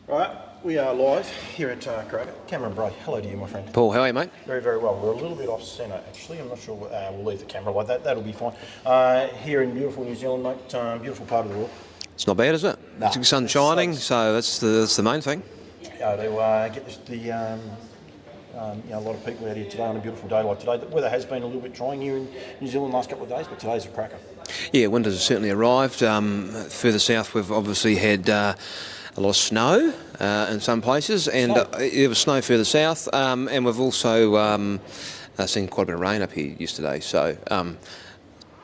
Right, we are live here at Karaka. Cam Bray, hello to you, my friend. Paul, how are you, mate? Very, very well. We're a little bit off centre, actually. I'm not sure. We'll leave the camera like that. That'll be fine. Here in beautiful New Zealand, mate. Beautiful part of the world. It's not bad, is it? No, It's the sun shining, so that's the main thing. To get a lot of people out here today on a beautiful day like today. The weather has been a little bit trying here in New Zealand the last couple of days, but today's a cracker. Yeah, winter's certainly arrived. Further south, we've obviously had a lot of snow in some places, and there was snow further south, and we've also seen quite a bit of rain up here yesterday. So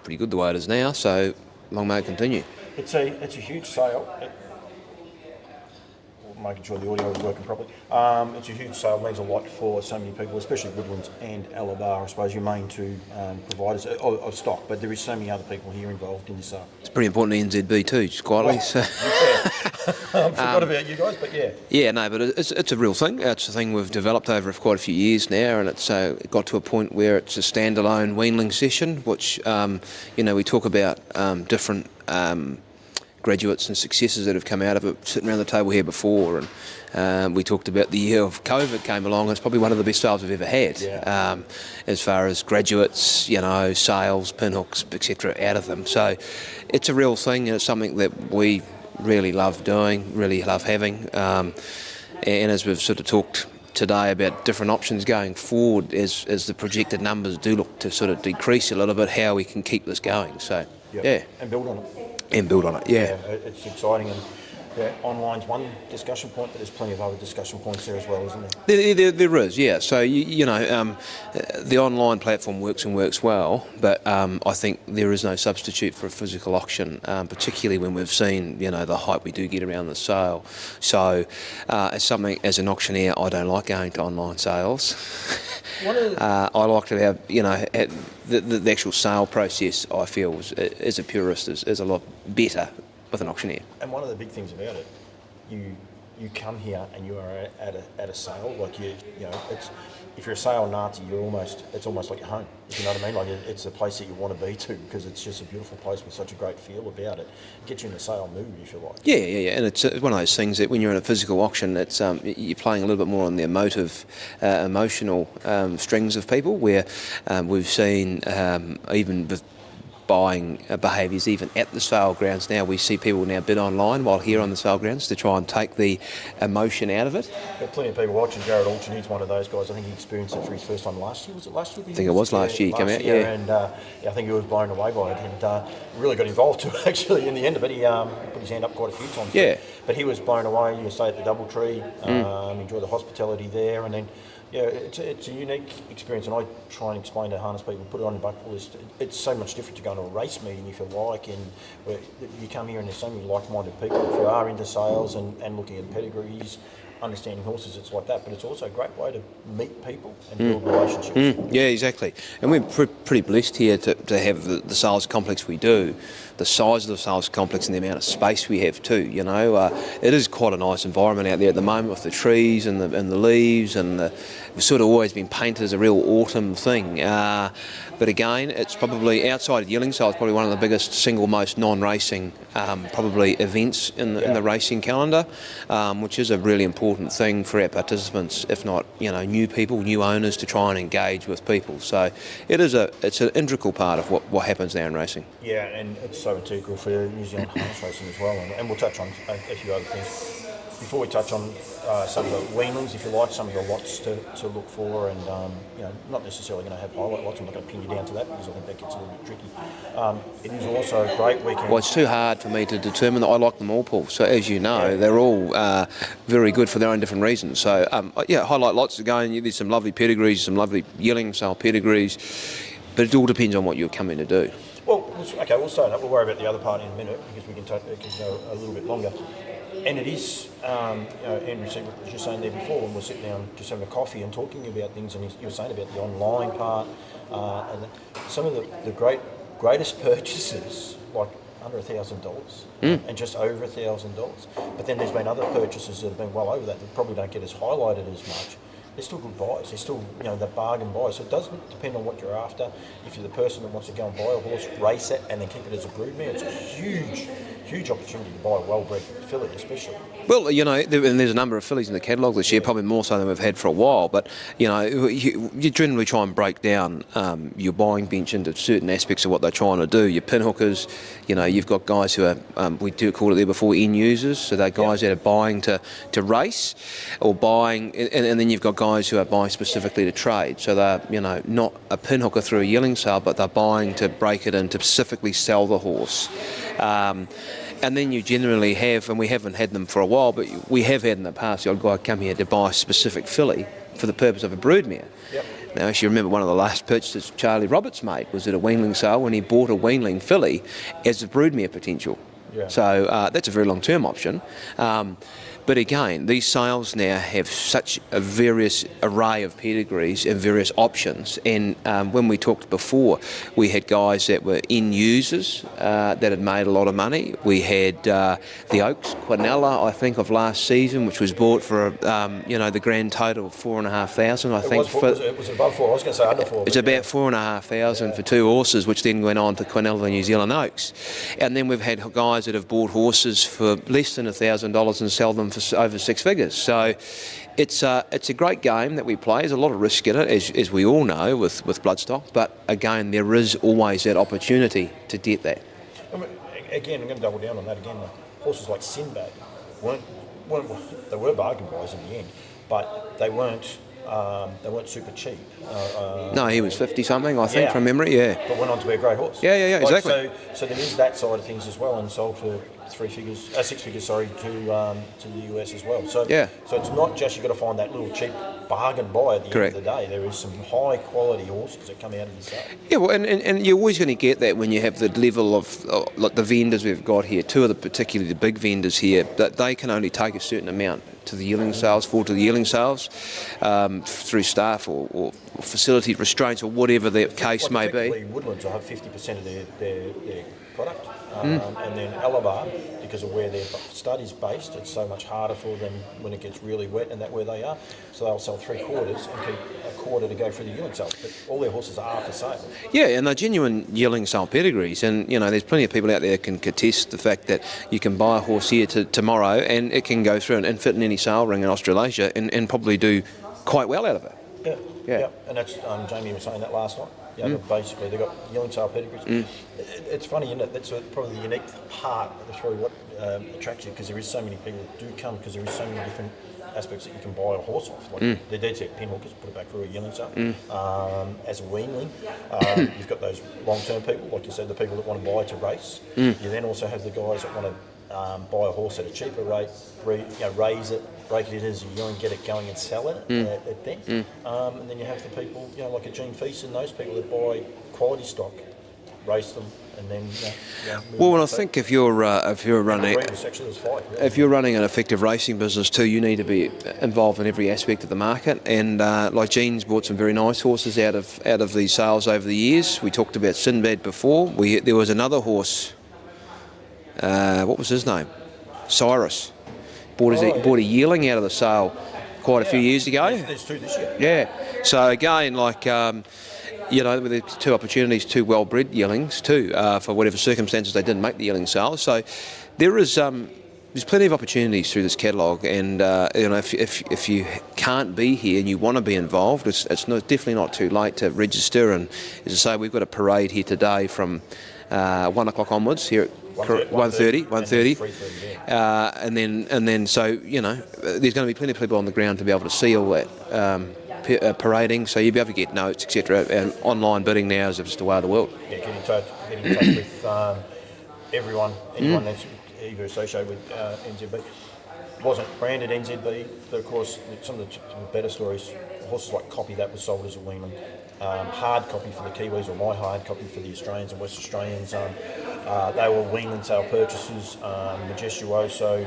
pretty good the way it is now. So long may it continue. It's a huge sale. Making sure the audio is working properly. It's a huge sale, means a lot for so many people, especially Woodlands and Alabar, I suppose, your main two providers of stock, but there is so many other people here involved in this sale. It's pretty important to NZB too, just quietly. Well, so. I forgot about you guys, but yeah. Yeah, no, but it's a real thing. It's a thing we've developed over quite a few years now, and it's got to a point where it's a standalone weanling session, which, we talk about different graduates and successes that have come out of it sitting around the table here before, and we talked about the year of COVID came along. It's probably one of the best sales we've ever had, as far as graduates, sales, pinhooks, etc. out of them. So it's a real thing, and it's something that we really love doing, really love having, and as we've sort of talked today about different options going forward, as the projected numbers do look to sort of decrease a little bit, how we can keep this going. So yeah, and build on it. Yeah. It's exciting, and online's one discussion point, but there's plenty of other discussion points there as well, isn't there? There is, yeah. So the online platform works and works well, but I think there is no substitute for a physical auction, particularly when we've seen the hype we do get around the sale. So as an auctioneer, I don't like going to online sales. I like to have the actual sale process. I feel as a purist is a lot better with an auctioneer. And one of the big things about it, you come here and you are at a sale, like if you're a sale Nazi, it's almost like your home, if you know what I mean. Like it's a place that you want to be to, because it's just a beautiful place with such a great feel about it. It gets you in the sale mood, if you like. Yeah, and it's one of those things that when you're in a physical auction, it's you're playing a little bit more on the emotional strings of people, where we've seen even with buying behaviours even at the sale grounds now, we see people now bid online while here on the sale grounds to try and take the emotion out of it. There are plenty of people watching. Jared Alton, he's one of those guys. I think he experienced it for his first time last year. Was it last year? I think it was last year he came out, and I think he was blown away by it, and really got involved too, actually, in the end of it. He put his hand up quite a few times. Yeah. But he was blown away. You stay at the Doubletree, enjoy the hospitality there, and then it's a unique experience, and I try and explain to harness people, put it on your bucket list. It's so much different to going to a race meeting, if you like, and where you come here and there's so many like-minded people. If you are into sales and looking at pedigrees, understanding horses, it's like that, but it's also a great way to meet people and build relationships. Yeah, exactly. And we're pretty blessed here to have the sales complex we do, the size of the sales complex and the amount of space we have too. It is quite a nice environment out there at the moment with the trees and the leaves, and it's sort of always been painted as a real autumn thing. But again, it's probably outside of Yearling Sale, it's probably one of the biggest, single most non-racing probably events in the racing calendar, which is a really important thing for our participants, if not new people, new owners, to try and engage with people. So it's an integral part of what happens now in racing. Yeah, and it's so integral for New Zealand harness racing as well, and we'll touch on a few other things. Before we touch on some of the weanlings, if you like, some of the lots to look for, and not necessarily going to have highlight lots. I'm not going to pin you down to that, because I think that gets a little bit tricky. It is also a great weekend. Well, it's too hard for me to determine that. I like them all, Paul. So as you know, they're all very good for their own different reasons. So highlight lots are going. There's some lovely pedigrees, some lovely Yearling Sale pedigrees, but it all depends on what you're coming to do. Well, okay, we'll start up. We'll worry about the other part in a minute, because we can go a little bit longer. And it is, Andrew was just saying there before, when we're sitting down just having a coffee and talking about things, and you were saying about the online part, and some of the greatest purchases, like under $1,000 and just over $1,000. But then there's been other purchases that have been well over that probably don't get as highlighted as much. They're still good buys. They're still, the bargain buys. So it doesn't depend on what you're after. If you're the person that wants to go and buy a horse, race it, and then keep it as a broodmare, it's a huge opportunity to buy a well-bred filly, especially. Well, and there's a number of fillies in the catalogue this year, probably more so than we've had for a while. But you generally try and break down your buying bench into certain aspects of what they're trying to do. Your pinhookers, you've got guys who are we do call it there before end users, so they're guys that are buying to race, or buying, and then you've got guys who are buying specifically to trade. So they're not a pinhooker through a yearling sale, but they're buying to break it in to specifically sell the horse. And then you generally have, and we haven't had them for a while, but we have had in the past, the old guy come here to buy a specific filly for the purpose of a broodmare. Yep. Now, as you remember, one of the last purchases Charlie Roberts made was at a weanling sale when he bought a weanling filly as a broodmare potential. Yeah. So that's a very long-term option. But again, these sales now have such a various array of pedigrees and various options. And when we talked before, we had guys that were end users that had made a lot of money. We had the Oaks Quinella, I think, of last season, which was bought for the grand total of $4,500. I think it was above 4. I was going to say under 4. It's about $4,500 for 2 horses, which then went on to Quinella New Zealand Oaks. And then we've had guys that have bought horses for less than $1,000 and sell them for over 6 figures. So it's a great game that we play. There's a lot of risk in it, as we all know with bloodstock. But again, there is always that opportunity to get that. Again, I'm going to double down on that again. Horses like Sinbad they were bargain buys in the end, but they weren't super cheap. No, he was 50 something, I think, from memory. Yeah, but went on to be a great horse. Yeah, exactly. So there is that side of things as well, and sold for 6 figures, to the US as well. So so it's not just you've got to find that little cheap bargain buy at the end of the day. There is some high quality horses that come out of the sale. Yeah, well, and you're always going to get that when you have the level of like the vendors we've got here. Two of particularly the big vendors here, that they can only take a certain amount to the yearling sales, through staff or facility restraints or whatever the case may be. Woodlands will have 50% of their product, and then Alabar, because of where their stud is based, it's so much harder for them when it gets really wet and that where they are. So they'll sell 3/4 and keep a quarter to go through the yearling sales. But all their horses are for sale. Yeah, and they're genuine yearling sale pedigrees. And there's plenty of people out there that can contest the fact that you can buy a horse here tomorrow and it can go through and fit in any sale ring in Australasia and probably do quite well out of it. Yeah. And that's Jamie was saying that last night. Basically they've got yearling sale pedigrees. It's funny, isn't it? That's probably the unique part. That's probably what attracts you, because there is so many people that do come, because there is so many different aspects that you can buy a horse off. Like the dead set pinhookers, put it back through a yearling sale. As a weanling, you've got those long-term people, like you said, the people that want to buy to race. You then also have the guys that want to buy a horse at a cheaper rate, raise it, break it in as a yearling, get it going and sell it at them. And then you have the people, like a Gene Feast and those people that buy quality stock, race them, and then well, and I think if you're running an effective racing business too, you need to be involved in every aspect of the market. And like Gene's bought some very nice horses out of these sales over the years. We talked about Sinbad before. There was another horse. What was his name? Cyrus. Bought a yearling out of the sale quite a few years ago. There's 2 this year. Yeah. So again, there's 2 opportunities, 2 well-bred yearlings too. For whatever circumstances they didn't make the yearling sale. So there's plenty of opportunities through this catalogue, and if you can't be here and you want to be involved, it's definitely not too late to register. And as I say, we've got a parade here today from 1 o'clock onwards here at 1:30, and then so there's going to be plenty of people on the ground to be able to see all that parading. So you'll be able to get notes, etc. And online bidding now is just the way of the world. Yeah, get in touch with anyone that's either associated with NZB. It wasn't branded NZB, but of course some of the better stories. Horses like Copy, that was sold as a weanling. Hard Copy for the Kiwis, or my Hard Copy for the Australians and West Australians. They were weanling sale purchases. Majestuoso,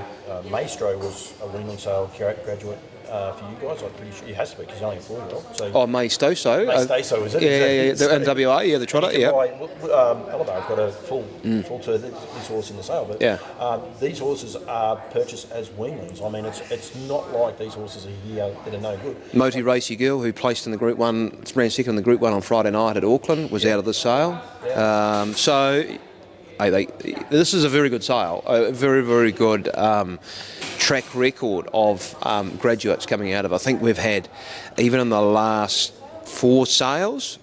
Maestro was a weanling sale graduate for you guys. I'm pretty sure he has to be, because he's only a 4-year-old. So Maestro. Maestro, is it? Yeah. The NWA, the trotter, Alabama have got a full to this horse in the sale, but these horses are purchased as weanlings. I mean, it's not like these horses are here that are no good. Moti Racy Girl, who placed in the Group 1, ran second in the Group 1 on Friday night at Auckland, was out of the sale. So this is a very good sale, a very, very good track record of graduates coming out of. I think we've had, even in the last 4 sales,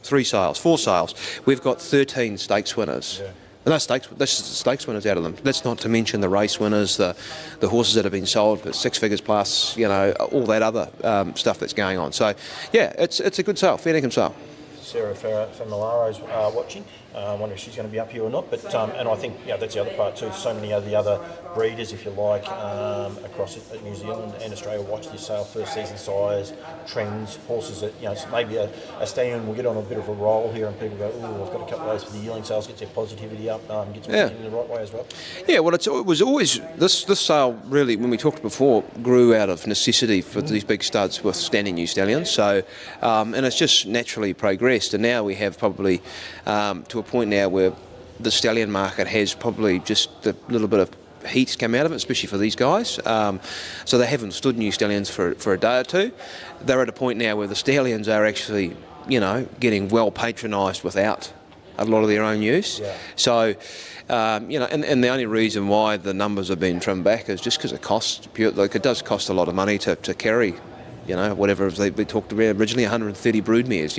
we've got 13 stakes winners. Yeah. No, this is the stakes winners out of them. That's not to mention the race winners, the horses that have been sold for 6 figures plus, all that other stuff that's going on. So, yeah, it's a good sale, fair dinkum sale. Sarah Famolaro's watching. I wonder if she's going to be up here or not. But and I think that's the other part too. So many of the other breeders, if you like, across New Zealand and Australia watch this sale. First season sires, trends, horses that maybe a stallion will get on a bit of a roll here, and people go, "Oh, I've got a couple of those for the yearling sales." Gets their positivity up, gets them in the right way as well. Yeah, well, it was always this sale really, when we talked before, grew out of necessity for these big studs with standing new stallions. So, and it's just naturally progressed, and now we have probably to a point now where the stallion market has probably just a little bit of heat come out of it, especially for these guys. So they haven't stood new stallions for a day or two. They're at a point now where the stallions are actually, getting well patronised without a lot of their own use. Yeah. So, and the only reason why the numbers have been trimmed back is just because it costs. Like, it does cost a lot of money to carry. Whatever we talked about originally, 130 broodmares,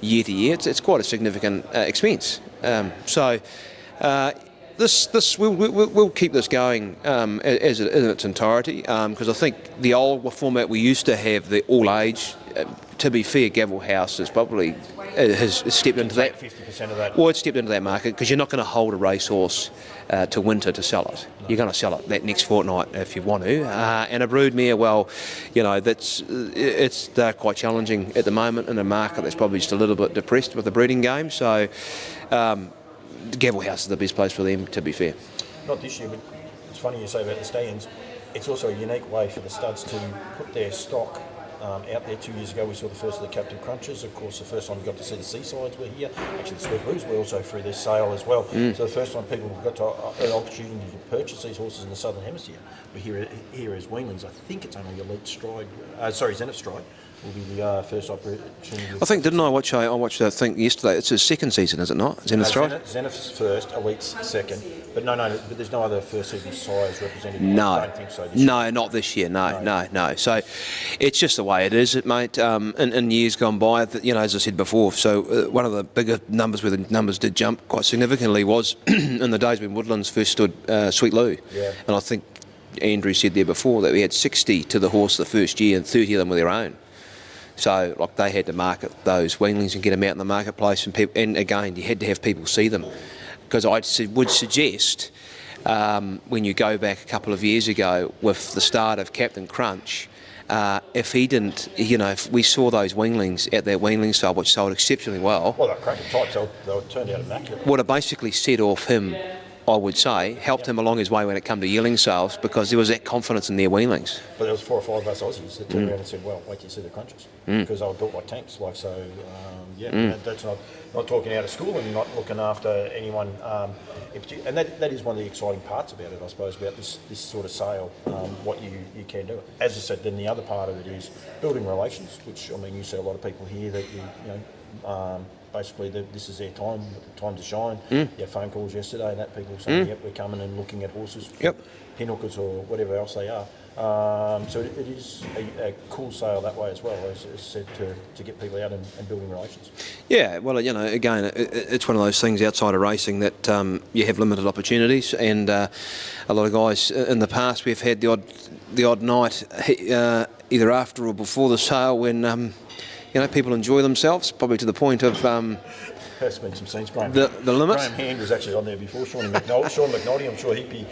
year to year. It's quite a significant expense. We'll keep this going as in its entirety, because I think the old format we used to have, the all age, to be fair, Gavel House has probably has stepped into that. 50% of that. Well, it's stepped into that market because you're not going to hold a racehorse to winter to sell it. You're going to sell it that next fortnight if you want to. And a broodmare, well, they're quite challenging at the moment in a market that's probably just a little bit depressed with the breeding game. So, Gavel House is the best place for them, to be fair. Not this year, but it's funny you say about the stallions. It's also a unique way for the studs to put their stock out there. 2 years ago we saw the first of the Captain Crunches. Of course, the first time we got to see the Seasides were here. Actually, the Sweet Blues were also through this sale as well. So the first time people got an opportunity to purchase these horses in the Southern Hemisphere were here as weanlings. I think it's only Elite Stride, Zenith Stride will be the first opportunity. I think, didn't I watch? I watched a thing yesterday. It's his second season, is it not? Zenith Stride? Zenith's first, Elite's second. But no, but there's no other first season sires represented. No, I don't think so. No, not this year. No. So it's just the way it is, mate. In years gone by, as I said before. So one of the bigger numbers where the numbers did jump quite significantly was in the days when Woodlands first stood Sweet Lou. Yeah. And I think Andrew said there before that we had 60 to the horse the first year, and 30 of them were their own. So, they had to market those weanlings and get them out in the marketplace, and again, you had to have people see them. Because I would suggest, when you go back a couple of years ago with the start of Captain Crunch, if he didn't, if we saw those weanlings at that weanling sale, which sold exceptionally well. Well, they're cracking types, they turned out immaculate. Would have basically set off him, I would say, helped him along his way when it came to yearling sales, because there was that confidence in their weanlings. But there was 4 or 5 of us Aussies that turned around and said, well, wait till you see the crunches. Because they were built like tanks. That's not talking out of school and not looking after anyone. And that is one of the exciting parts about it, I suppose, about this sort of sale, what you can do. As I said, then the other part of it is building relations, which, you see a lot of people here that basically this is their time to shine. You had phone calls yesterday and that people saying, yep, we're coming and looking at horses for pinhookers or whatever else they are. So it is a cool sale that way as well, as said, to get people out and building relations. Yeah, well, again, it's one of those things outside of racing that you have limited opportunities, and a lot of guys in the past, we've had the odd night either after or before the sale when people enjoy themselves, probably to the point of There's been some scenes. The limit. Graham Hand was actually on there before. Sean McNulty, I'm sure he'd be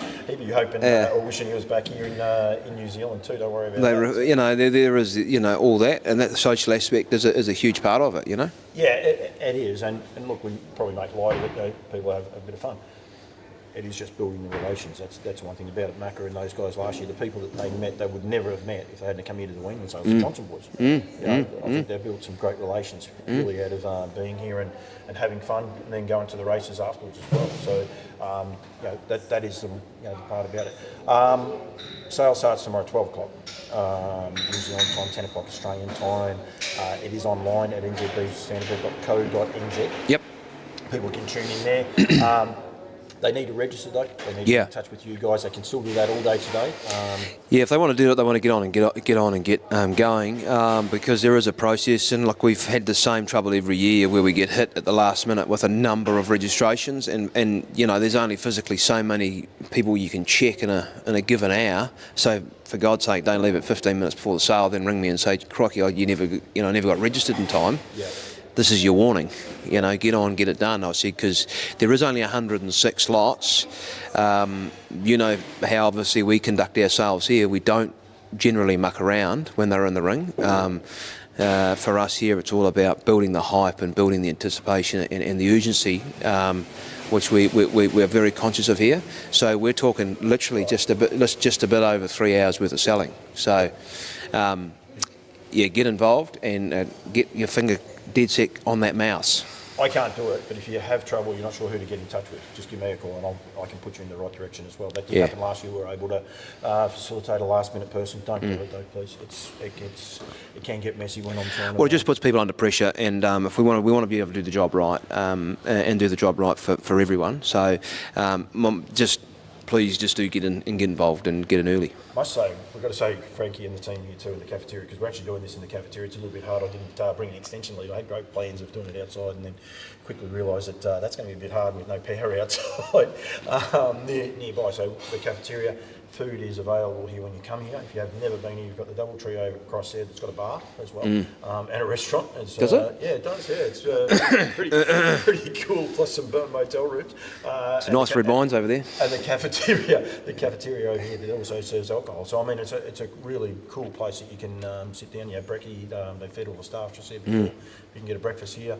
hoping or wishing he was back here in New Zealand too. Don't worry about that. There is all that, and that social aspect is a huge part of it. Yeah, it is, and look, we probably make light of it. People have a bit of fun. It is just building the relations. That's one thing about it. Macca and those guys last year, the people that they met, they would never have met if they hadn't come here to the Weanling Sale. The Johnson boys. I think they've built some great relations really out of being here and having fun, and then going to the races afterwards as well. So that is the part about it. Sale starts tomorrow at 12 o'clock New Zealand time, 10 o'clock Australian time. It is online at NZB Standardbred.co.nz. Yep. People can tune in there. They need to register though. They need to Yeah. get in touch with you guys. They can still do that all day today. Yeah, if they want to do it, they want to get on and get going, because there is a process, and like we've had the same trouble every year where we get hit at the last minute with a number of registrations, and you know there's only physically so many people you can check in a given hour. So for God's sake, don't leave it 15 minutes before the sale, then ring me and say, "Crikey, you never got registered in time." Yeah. This is your warning. You know, get on, get it done. I said because there is only 106 lots. You know how obviously we conduct our sales here. We don't generally muck around when they're in the ring. For us here, it's all about building the hype and building the anticipation and the urgency, which we're very conscious of here. So we're talking literally just a bit over 3 hours worth of selling. So yeah, get involved and get your finger dead set on that mouse. I can't do it, but if you have trouble, you're not sure who to get in touch with, just give me a call and I can put you in the right direction as well. That did happen last year. We were able to facilitate a last-minute person. Don't do it though, please. It can get messy when I'm trying to... Well, it just puts people under pressure, and if we want to be able to do the job right, and do the job right for everyone. So please just do get in and get involved and get in early. I must say, we've got to say Frankie and the team here too in the cafeteria, because we're actually doing this in the cafeteria. It's a little bit hard. I didn't bring an extension lead. I had great plans of doing it outside and then quickly realised that that's going to be a bit hard with no power outside nearby. So the cafeteria, food is available here when you come here. If you have never been here, you've got the Doubletree over across there that's got a bar as well, and a restaurant. Does it? Yeah, it does. Yeah, it's pretty cool. Plus some motel rooms. Some nice red wines over there. And the cafeteria over here that also serves alcohol. So I mean, it's a really cool place that you can sit down. You have brekkie. They fed all the staff just there before. You can get a breakfast here,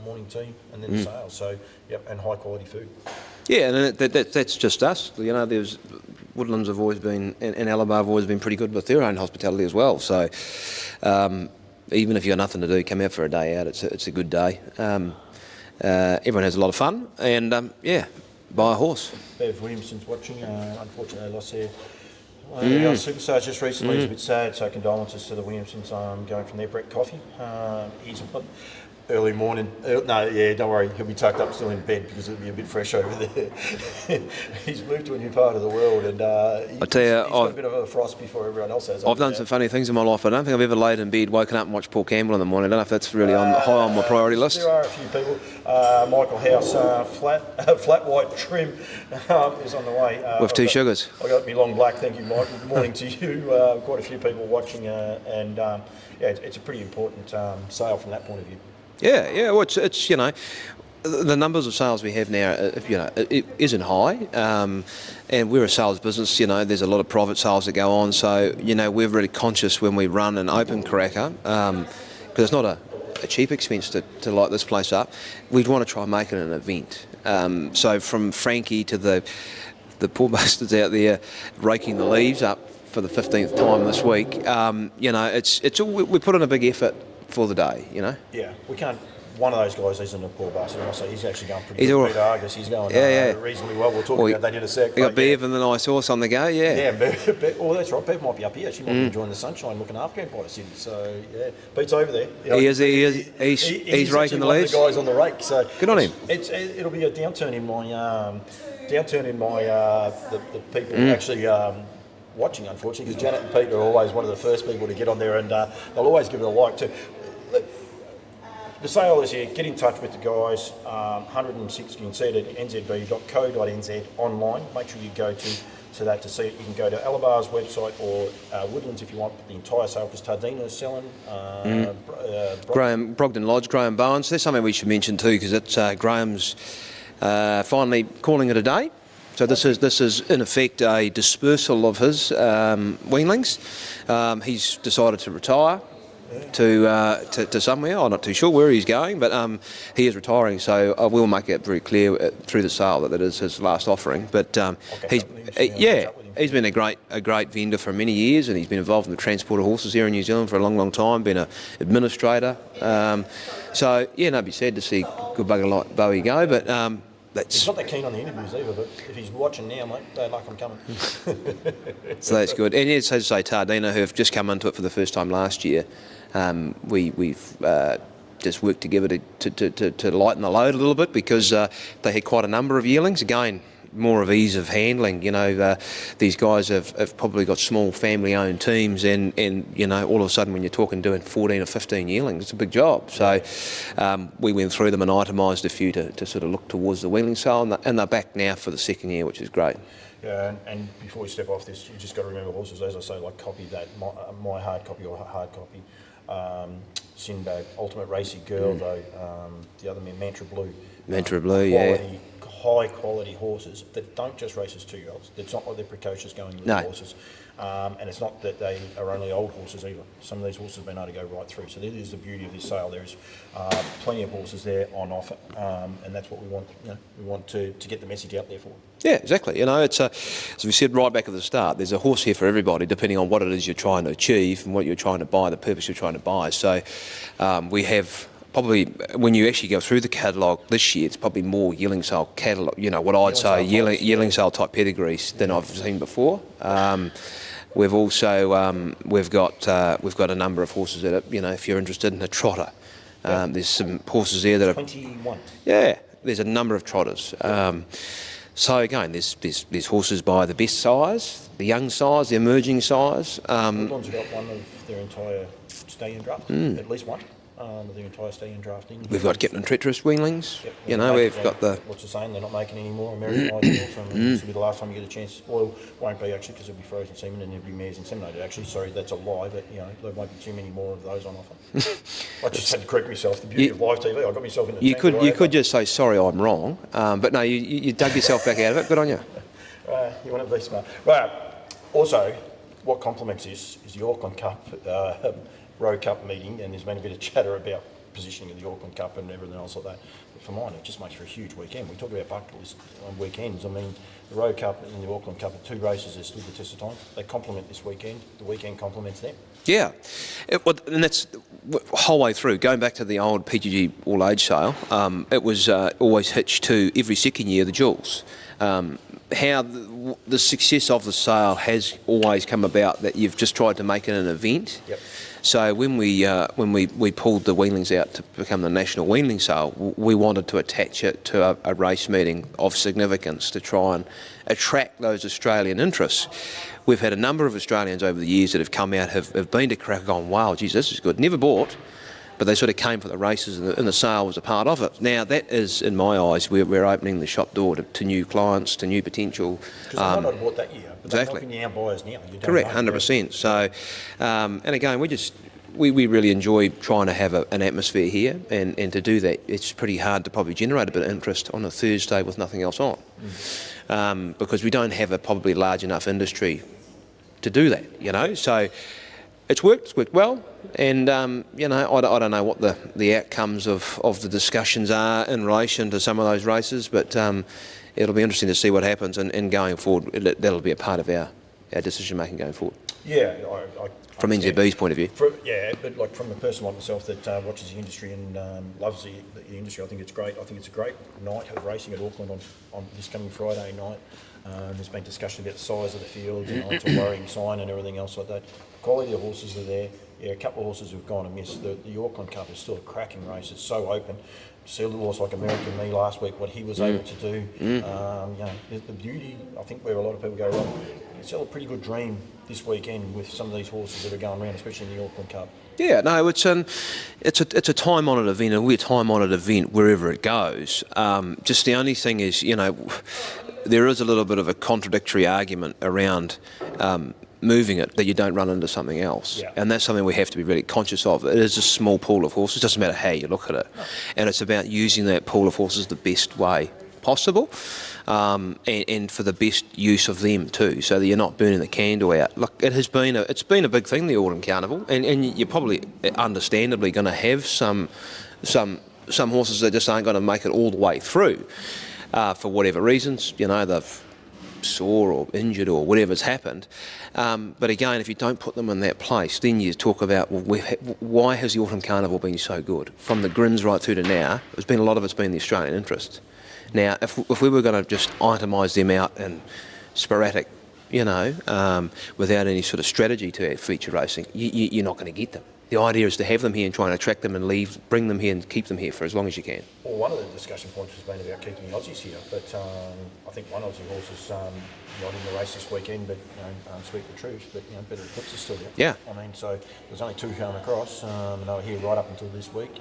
morning tea, and then the sales. So yep, and high quality food. Yeah, and that's just us. You know, there's Woodlands have always been, and Alabama have always been pretty good with their own hospitality as well. So even if you've got nothing to do, come out for a day out. It's a good day. Everyone has a lot of fun, and buy a horse. Bev Williamson's watching. Unfortunately, they lost their superstars just recently. It's a bit sad. So condolences to the Williamsons going from there. Brett Coffey, he's early morning. Don't worry, he'll be tucked up still in bed because it'll be a bit fresh over there. He's moved to a new part of the world, and I tell you, he's got a bit of a frost before everyone else has. I've done some funny things in my life. I don't think I've ever laid in bed, woken up and watched Paul Campbell in the morning. I don't know if that's really high on my priority list. There are a few people. Michael House, flat white trim is on the way. With two sugars. I got me long black. Thank you, Mike. Good morning to you. Quite a few people watching, and it's a pretty important sale from that point of view. Yeah. Well, it's you know, the numbers of sales we have now, it isn't high, and we're a sales business. You know, there's a lot of private sales that go on, so you know we're really conscious when we run and open Karaka, because it's not a cheap expense to light this place up. We'd want to try and make it an event. So from Frankie to the poor bastards out there raking the leaves up for the 15th time this week, we put in a big effort for the day, you know. Yeah, we can't. One of those guys isn't a poor bastard. I say he's actually going pretty he's good. All Peter Argus, he's going reasonably well. We'll talk about they did a sec. We got Bev and the nice horse on the go. Yeah, Bev, well, that's right. Bev might be up here. She might be enjoying the sunshine, looking after him by the city. So yeah, Pete's over there. He is. He's raking the leaves. The guys on the rake. So good on him. It'll be a downturn in my the people actually. Watching, unfortunately, because Janet and Pete are always one of the first people to get on there, and they'll always give it a like too. The sale is here. Get in touch with the guys. 106, you can see it at nzb.co.nz online. Make sure you go to that to see it. You can go to Alabar's website or Woodlands if you want the entire sale, because Tardina's selling. Brogden Lodge, Graham Bowens. There's something we should mention too, because it's Graham's finally calling it a day. So this is in effect a dispersal of his weanlings. He's decided to retire to somewhere. I'm not too sure where he's going, but he is retiring. So I will make it very clear through the sale that is his last offering. But he's been a great vendor for many years, and he's been involved in the transport of horses here in New Zealand for a long time. Been an administrator. So it'd be sad to see good bugger like Bowie go, but. He's not that keen on the interviews either, but if he's watching now, mate, bad luck, I'm coming. So that's good. And as I say, Tardina, who have just come into it for the first time last year, we've just worked together to lighten the load a little bit, because they had quite a number of yearlings. Again, more of ease of handling. These guys have probably got small family-owned teams, and all of a sudden when you're talking doing 14 or 15 yearlings, it's a big job. So we went through them and itemised a few to sort of look towards the weanling sale, and they're back now for the second year, which is great. Yeah, and before we step off this, you just got to remember horses, as I say, like copy that, my hard copy or hard copy. Sinbad, Ultimate Racy Girl, though, the other man, Mantra Blue. Mantra Blue, High quality horses that don't just race as 2-year-olds. It's not like they're precocious going with horses. And it's not that they are only old horses either. Some of these horses have been able to go right through. So that is the beauty of this sale. There's plenty of horses there on offer, and that's what we want. We want to get the message out there for. Yeah, exactly. It's as we said right back at the start, there's a horse here for everybody, depending on what it is you're trying to achieve and what you're trying to buy, the purpose you're trying to buy. So we have. Probably when you actually go through the catalogue this year, it's probably more yearling sale catalogue. What I'd say yearling sale type pedigrees than I've seen before. We've also we've got a number of horses that are, if you're interested in a trotter, there's some horses there that are 21. Yeah, there's a number of trotters. So again, there's horses by the best size, the young size, the emerging size. Woodlands have got one of their entire stallion draft, at least one. The entire stallion drafting. We've got Captain Treacherous weanlings. Yep, we've got the. What's the saying? They're not making any more American ideals. So this will be the last time you get a chance. Well, won't be actually, because it'll be frozen semen and there'll be mares inseminated. Actually, sorry, that's a lie. But there won't be too many more of those on offer. I just had to correct myself. The beauty of live TV. I got myself in the. You could just say sorry, I'm wrong. But no, you dug yourself back out of it. Good on you. You want to be smart. Right. Also, what complements this is the Auckland Cup. Road Cup meeting, and there's been a bit of chatter about positioning of the Auckland Cup and everything else like that. But for mine, it just makes for a huge weekend. We talk about bucket list on weekends. I mean, the Road Cup and the Auckland Cup are two races that stood the test of time. They complement this weekend. The weekend complements them. Yeah, and that's the whole way through. Going back to the old PGG All Age sale, it was always hitched to every second year the jewels. How the success of the sale has always come about that you've just tried to make it an event. Yep. So when we pulled the weanlings out to become the National Weanling Sale, we wanted to attach it to a race meeting of significance to try and attract those Australian interests. We've had a number of Australians over the years that have come out, have been to Karaka, gone, wow, geez, this is good. Never bought, but they sort of came for the races, and the sale was a part of it. Now that is, in my eyes, we're opening the shop door to new clients, to new potential. Because they might not have bought that year, but exactly. they're knocking our buyers now. Correct, 100%. So, and again, we really enjoy trying to have an atmosphere here, and to do that, it's pretty hard to probably generate a bit of interest on a Thursday with nothing else on, because we don't have a probably large enough industry to do that, So it's worked well, and I don't know what the outcomes of the discussions are in relation to some of those races, but it'll be interesting to see what happens, and going forward, that'll be a part of our decision making going forward. Yeah, from NZB's point of view. But like from a person like myself that watches the industry and loves the industry, I think it's great. I think it's a great night of racing at Auckland on this coming Friday night. There's been discussion about the size of the fields, and it's a worrying sign and everything else like that. Quality of horses are there. Yeah, a couple of horses have gone amiss. The Auckland Cup is still a cracking race. It's so open. See a little horse like American Me last week, what he was able to do. The beauty, I think, where a lot of people go wrong, it's still a pretty good dream this weekend with some of these horses that are going around, especially in the Auckland Cup. Yeah, no, it's a time-honoured event, and we're a time-honoured event wherever it goes. Just the only thing is, there is a little bit of a contradictory argument around moving it, that you don't run into something else. Yeah. And that's something we have to be really conscious of. It is a small pool of horses. It doesn't matter how you look at it. No. And it's about using that pool of horses the best way possible, and for the best use of them too, so that you're not burning the candle out. Look, it's been a big thing, the Autumn Carnival, and you're probably understandably going to have some horses that just aren't going to make it all the way through for whatever reasons. They've sore or injured or whatever's happened. But again, if you don't put them in that place, then you talk about, well, why has the Autumn Carnival been so good? From the grins right through to now, a lot of it's been the Australian interest. Now, if we were going to just itemise them out in sporadic, without any sort of strategy to our feature racing, you're not going to get them. the idea is to have them here and try and attract them and bring them here and keep them here for as long as you can. Well, one of the discussion points has been about keeping the Aussies here, but I think one Aussie horse is not in the race this weekend, but speak the truth, but Better Eclipse is still there. Yeah. I mean, so there's only 2 coming across, and they were here right up until this week.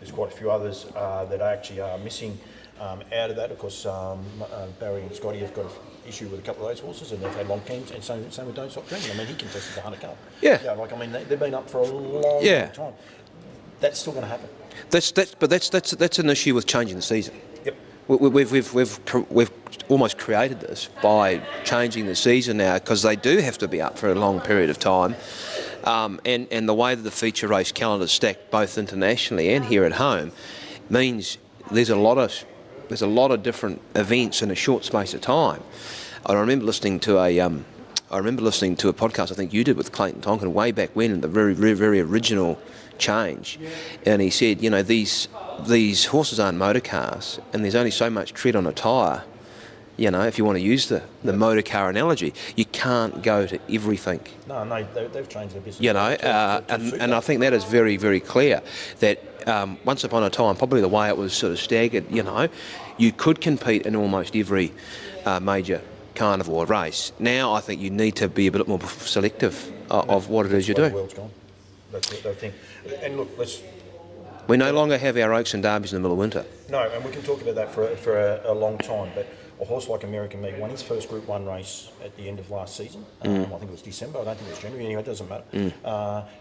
There's quite a few others that actually are missing out of that. Of course, Barry and Scotty have got an issue with a couple of those horses, and they've had long camps, and same with Don't Stop Dreaming. I mean, he contested the 100 Cup. Yeah. They've been up for a long time. That's still going to happen. That's an issue with changing the season. Yep. We've almost created this by changing the season now, because they do have to be up for a long period of time, and the way that the feature race calendar is stacked both internationally and here at home means there's a lot of different events in a short space of time. I remember listening to a podcast I think you did with Clayton Tonkin way back when, in the very, very, very original change, and he said, these horses aren't motor cars, and there's only so much tread on a tyre. If you want to use the motor car analogy, you can't go to everything. No, they've changed their business. And I think that is very, very clear that once upon a time, probably the way it was sort of staggered, you could compete in almost every major carnivore race. Now I think you need to be a bit more selective of what it is you do. The world's gone. That's what they think. And look, we no longer have our Oaks and Derbies in the middle of winter. No, and we can talk about that for a long time, but a horse like American Me won his first Group 1 race at the end of last season. I think it was December, I don't think it was January, anyway, it doesn't matter.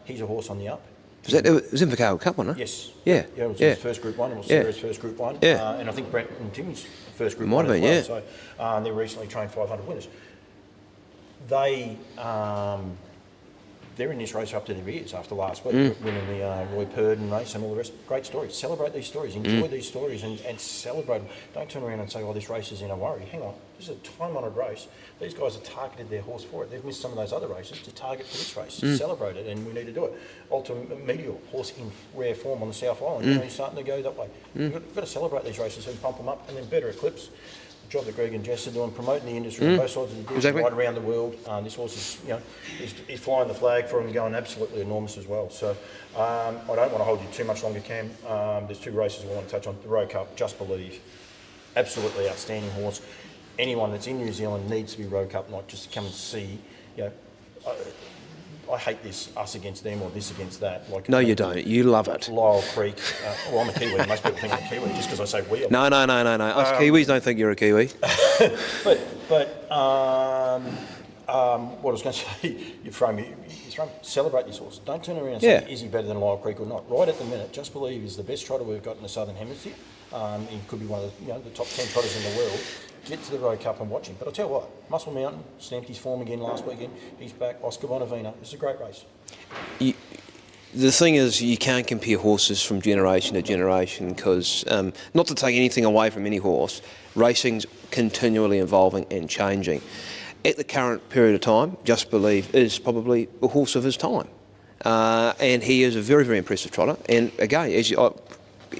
He's a horse on the up. It was in the Karaka Cup, wasn't it? Yes. Yeah. Yeah, it was his first Group 1, it was Sarah's first Group 1. Yeah. And I think Brent and Timmy's first Group Might 1 have as been, well. So they recently trained 500 winners. They're in this race up to their ears after last week, winning the Roy Purden race and all the rest. Great stories. Celebrate these stories. Enjoy these stories and celebrate them. Don't turn around and say, this race is in a worry. Hang on. This is a time-honoured race. These guys have targeted their horse for it. They've missed some of those other races to target for this race. Celebrate it, and we need to do it. Ultimate Meteor, horse in rare form on the South Island. He's starting to go that way. We've got to celebrate these races and pump them up, and then Better Eclipse. Job that Greg and Jess are doing, promoting the industry on both sides of the distance, right around the world. This horse is, he's flying the flag for him, going absolutely enormous as well. So I don't want to hold you too much longer, Cam. There's 2 races I want to touch on. The Roe Cup, Just Believe, absolutely outstanding horse. Anyone that's in New Zealand needs to be Roe Cup, not just come and see. I hate this us against them or this against that. No, you don't. You love it. Lyell Creek. I'm a Kiwi. Most people think I'm a Kiwi just because I say we. No. Us Kiwis don't think you're a Kiwi. But what I was going to say, you throw me. Celebrate this horse. Don't turn around and say, is he better than Lyell Creek or not? Right at the minute, Just Believe is the best trotter we've got in the Southern Hemisphere. He could be one of the top 10 trotters in the world. Get to the Roe Cup and watch him. But I'll tell you what, Muscle Mountain stamped his form again last weekend. He's back. Oscar Bonavina. It's a great race. The thing is, you can't compare horses from generation to generation because, not to take anything away from any horse, racing's continually evolving and changing. At the current period of time, Just Believe is probably a horse of his time. And he is a very, very impressive trotter. And again, I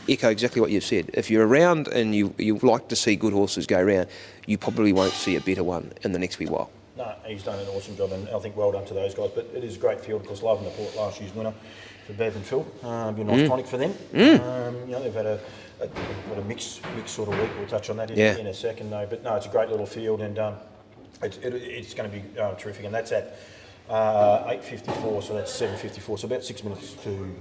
echo exactly what you've said. If you're around and you like to see good horses go around, you probably won't see a better one in the next wee while. No, he's done an awesome job, and I think well done to those guys. But it is a great field, of course. Love and the Port last year's winner for Bev and Phil. Be a nice tonic for them. They've had a mixed sort of week. We'll touch on that in a second, though. But no, it's a great little field, and it's going to be terrific. And that's at 8:54, so that's 7:54. So about 6 minutes to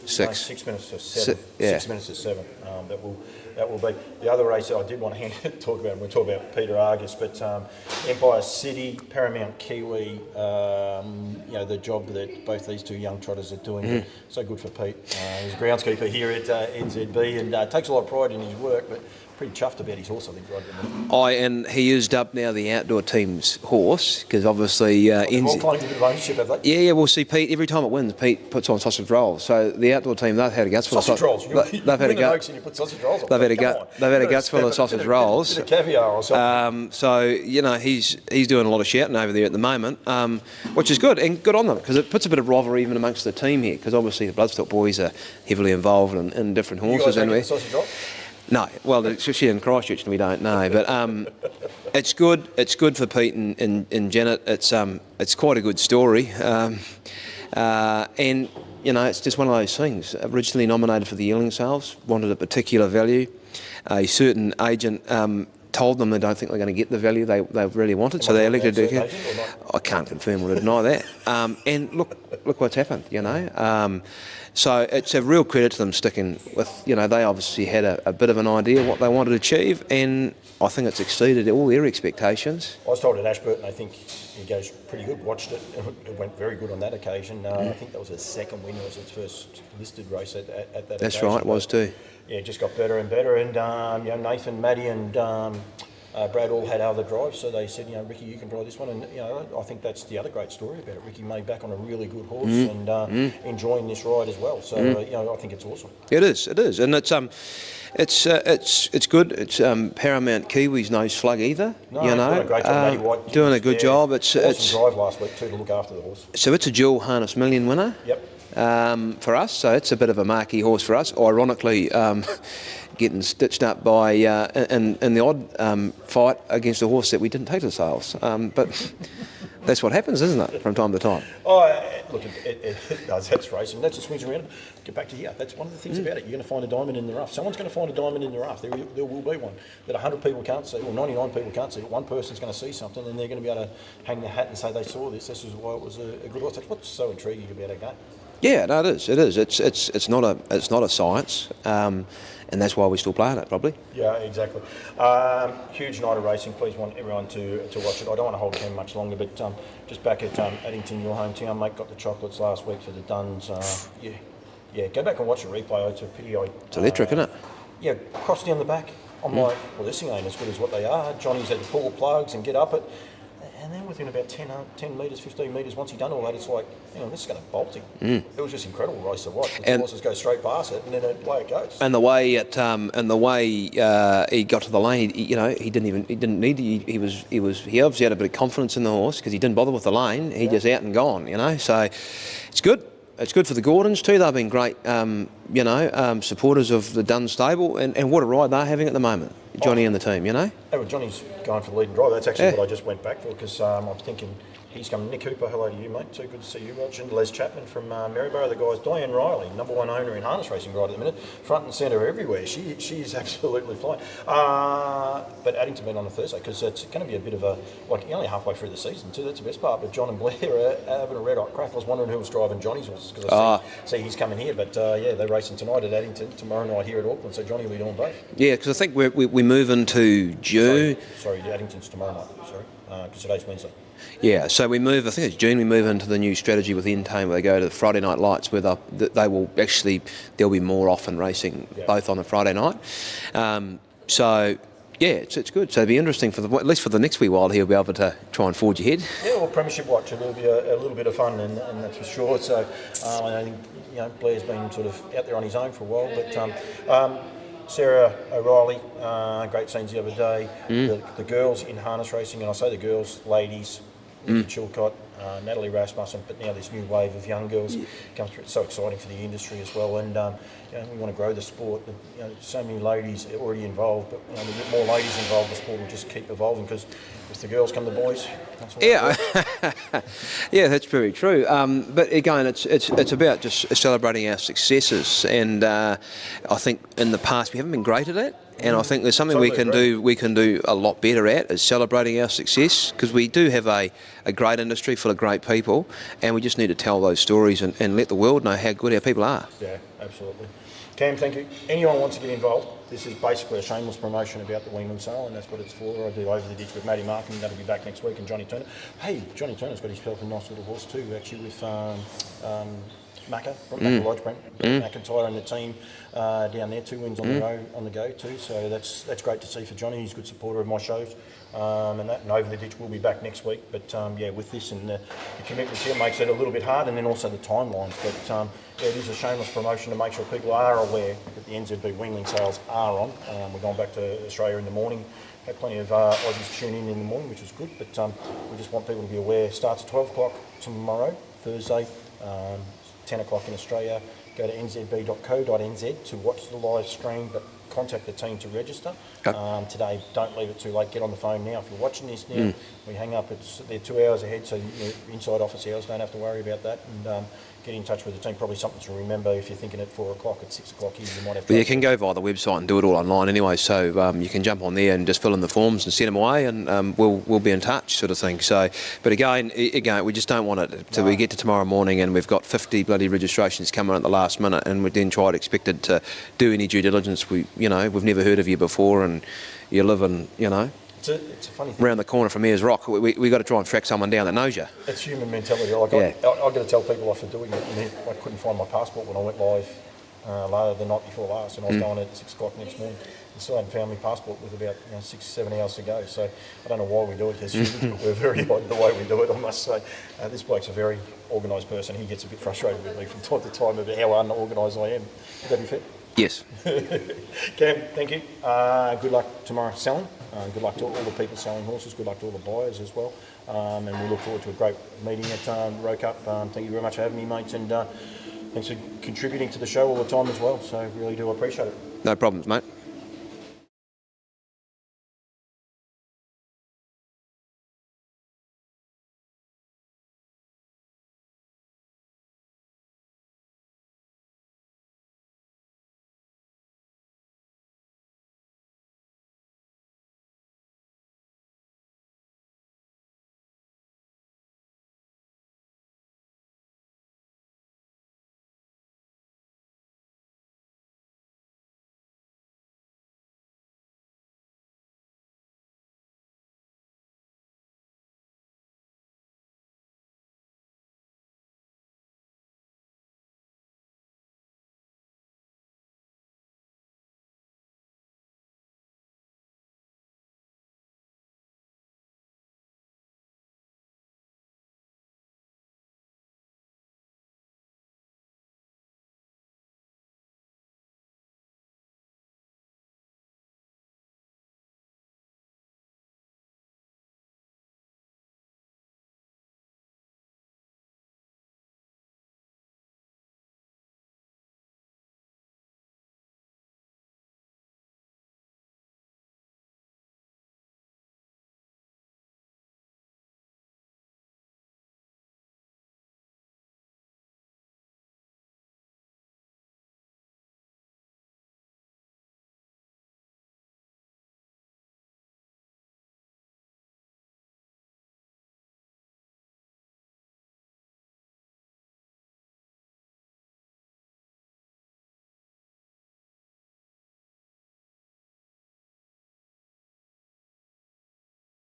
6 minutes to 7. 6 minutes to 7. That will be the other race that I did want to talk about. We'll talk about Peter Argus, but Empire City, Paramount Kiwi. The job that both these 2 young trotters are doing. So good for Pete. He's a groundskeeper here at NZB, and takes a lot of pride in his work, but pretty chuffed about his horse, I think, right at the minute. And he is dubbed now the outdoor team's horse, because obviously... They've all claimed a bit of ownership, have they? Yeah, we'll see Pete, every time it wins, Pete puts on sausage rolls. So the outdoor team, they've had a guts full of sausage rolls. They've had a guts full of sausage rolls. Bit of caviar or something. So, he's doing a lot of shouting over there at the moment, which is good, and good on them, because it puts a bit of rivalry even amongst the team here, because obviously the Bloodstock boys are heavily involved in different horses. You guys don't get the sausage rolls? No, well, especially in Christchurch, we don't know. But it's good. It's good for Pete and Janet. It's quite a good story. And you know, it's just one of those things. Originally nominated for the yearling sales, wanted a particular value. A certain agent told them they don't think they're going to get the value they really wanted, so they elected to. I can't confirm or deny that. And look what's happened, you know. So it's a real credit to them sticking with, you know, they obviously had a bit of an idea what they wanted to achieve, and I think it's exceeded all their expectations. I was told at Ashburton, I think he goes pretty good. Watched it; it went very good on that occasion. I think that was his second win. It was its first listed race at that. That's occasion. right, it was too. Yeah, it just got better and better. And you know, Nathan, Maddie, and Brad all had other drives, so they said, you know, Ricky, you can drive this one. And you know, I think that's the other great story about it. Ricky made back on a really good horse and enjoying this ride as well. So you know, I think it's awesome. It is, and it's good. It's Paramount Kiwi's no slug either. No, you know, doing a great job. Matty White doing a good job. Awesome drive last week too to look after the horse. So it's a dual harness million winner. Yep. For us, so it's a bit of a marquee horse for us. Ironically, getting stitched up by in the odd fight against a horse that we didn't take to sales, but that's what happens, isn't it, from time to time? Oh, look, it does. That's racing. That's what swings around. Get back to here. That's one of the things about it. You're going to find a diamond in the rough. Someone's going to find a diamond in the rough. There will be one that 100 people can't see, or 99 people can't see. One person's going to see something, and they're going to be able to hang their hat and say they saw this. This is why it was a good horse. That's what's so intriguing about it, game. Yeah, no, it is. It is. It's not a science, and that's why we're still playing it, probably. Yeah, exactly. Huge night of racing. Please want everyone to watch it. I don't want to hold Cam much longer, but just back at Addington, your hometown, mate, got the chocolates last week for the Duns. Yeah. Go back and watch the replay. It's a pity. It's electric, isn't it? Yeah, cross down the back. I'm like, well, this thing ain't as good as what they are. Johnny's had to pull the plugs and get up it. And then within about 10 metres, 15 metres, once he'd done all that, it's like, hang on, this is going to bolt him. It was just incredible race to watch. The horses go straight past it, and then away it goes. And the way he got to the lane, he obviously had a bit of confidence in the horse because he didn't bother with the lane. He just out and gone, you know. So it's good. It's good for the Gordons too. They've been great, supporters of the Dunn stable, and what a ride they're having at the moment, Johnny and the team, you know. Oh, well, Johnny's going for the leading drive. That's actually what I just went back for, because I'm thinking he's coming. Nick Hooper, hello to you, mate. Too good to see you, Roger. And Les Chapman from Maryborough, the guys. Diane Riley, #1 owner in harness racing right at the minute, front and centre everywhere. She's absolutely flying. But Addington been on a Thursday, because it's going to be a bit of a, like, you're only halfway through the season too. That's the best part. But John and Blair are having a red hot crack. I was wondering who was driving Johnny's horses, because I see he's coming here. But yeah, they're racing tonight at Addington, tomorrow night here at Auckland. So Johnny will be doing both. Yeah, because I think we move into June. Sorry, Addington's tomorrow night. Sorry, because today's Wednesday. Yeah, so we move, I think it's June, we move into the new strategy with Entame where they go to the Friday night lights, where they will actually, there'll be more often racing both on the Friday night. So, yeah, it's good. So it'll be interesting, at least for the next wee while, he'll be able to try and forge ahead. Yeah, well, Premiership watch, it'll be a little bit of fun, and that's for sure. So I think, Blair's been sort of out there on his own for a while, but Sarah O'Reilly, great scenes the other day. The girls in harness racing, and I say the girls, ladies, Nikki Chilcott, Natalie Rasmussen, but now this new wave of young girls comes through. It's so exciting for the industry as well, and we want to grow the sport. So many ladies are already involved, but we get more ladies involved, the sport will just keep evolving, because with the girls come the boys. That's what yeah, that's very true. But again, it's about just celebrating our successes, and I think in the past we haven't been great at it. And I think there's something we can do a lot better at, is celebrating our success, because we do have a great industry full of great people, and we just need to tell those stories and let the world know how good our people are. Yeah, absolutely. Cam, thank you. Anyone wants to get involved, this is basically a shameless promotion about the Weanling Sale, and that's what it's for. I do Over the Ditch with Matty Markham, that'll be back next week, and Johnny Turner. Hey, Johnny Turner's got himself a nice little horse too, actually, with Macca, Lodge, Brent McIntyre and the team down there, 2 wins on the go too. So that's great to see for Johnny. He's a good supporter of my shows, and Over the Ditch will be back next week. But yeah, with this and the commitments here makes it a little bit hard, and then also the timelines. But yeah, it is a shameless promotion to make sure people are aware that the NZB Weanling Sales are on. We're going back to Australia in the morning. Had plenty of Aussies tune in the morning, which was good. But we just want people to be aware. Starts at 12 o'clock tomorrow, Thursday. 10 o'clock in Australia. Go to nzb.co.nz to watch the live stream, but contact the team to register. Okay. Today, don't leave it too late. Get on the phone now. If you're watching this now, we hang up. They're 2 hours ahead, so inside office hours, don't have to worry about that. And get in touch with the team. Probably something to remember if you're thinking at 4 o'clock, at 6 o'clock here, you might have to. But you can go via the website and do it all online anyway, so you can jump on there and just fill in the forms and send them away, and we'll be in touch, sort of thing. So, but again, we just don't want it to we get to tomorrow morning and we've got 50 bloody registrations coming at the last minute, and we then try to expect it to do any due diligence. We've never heard of you before, and you live in, It's a funny thing. around the corner from Ayers Rock. We got to try and track someone down that knows you. It's human mentality. Like Yeah. I've got to tell people off for doing it. And I couldn't find my passport when I went live the night before last, and I was going at 6 o'clock next morning. I still hadn't found my passport with about 6-7 hours to go. So I don't know why we do it as humans, but we're very odd the way we do it, I must say. This bloke's a very organised person. He gets a bit frustrated with me from time to time about how unorganised I am. Would that be fair? Yes. Cam, thank you. Good luck tomorrow selling. Good luck to all the people selling horses. Good luck to all the buyers as well. And we look forward to a great meeting at Row Cup. Thank you very much for having me, mates, and thanks for contributing to the show all the time as well. So really do appreciate it. No problems, mate.